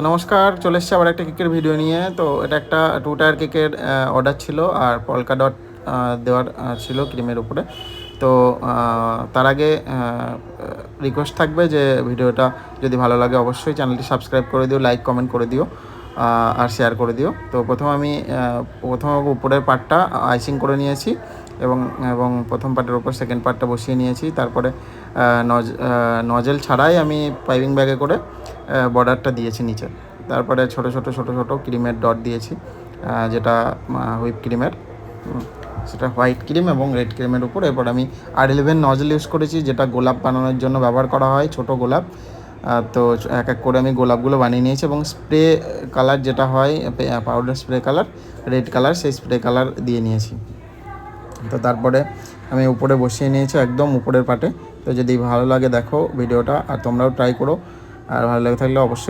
নমস্কার, চলে এসেছি আবার একটা কেকের ভিডিও নিয়ে। তো এটা একটা 2 টায়ার কেকের অর্ডার ছিল আর পলকা ডট দেওয়ার ছিল ক্রিমের উপরে। তো তার আগে রিকোয়েস্ট থাকবে যে ভিডিওটা যদি ভালো লাগে অবশ্যই চ্যানেলটি সাবস্ক্রাইব করে দিও, লাইক কমেন্ট করে দিও আর শেয়ার করে দিও। তো প্রথমে উপরের পার্টটা আইসিং করে নিয়েছি এবং এবং প্রথম পার্টের উপর সেকেন্ড পার্টটা বসিয়ে নিয়েছি। তারপরে নজেল ছাড়াই আমি পাইপিং ব্যাগে করে বর্ডারটা দিয়েছি নিচে। তারপরে ছোট ছোট ক্রিমের ডট দিয়েছি, যেটা হুইপ ক্রিমের, সেটা হোয়াইট ক্রিম এবং রেড ক্রিমের উপর। এরপর আমি R11 নজেল ইউজ করেছি, যেটা গোলাপ বানানোর জন্য ব্যবহার করা হয়, ছোট গোলাপ। তো এক এক করে আমি গোলাপগুলো বানিয়ে নিয়েছি এবং স্প্রে কালার যেটা হয়, powder spray colour, red colour, সেই স্প্রে কালার দিয়ে নিয়েছি। তো তারপরে আমি উপরে বসিয়ে নিয়েছি একদম উপরের পাটে। তো যদি ভালো লাগে দেখো ভিডিওটা, আর তোমরাও ট্রাই করো, আর ভালো লাগে থাকলে অবশ্যই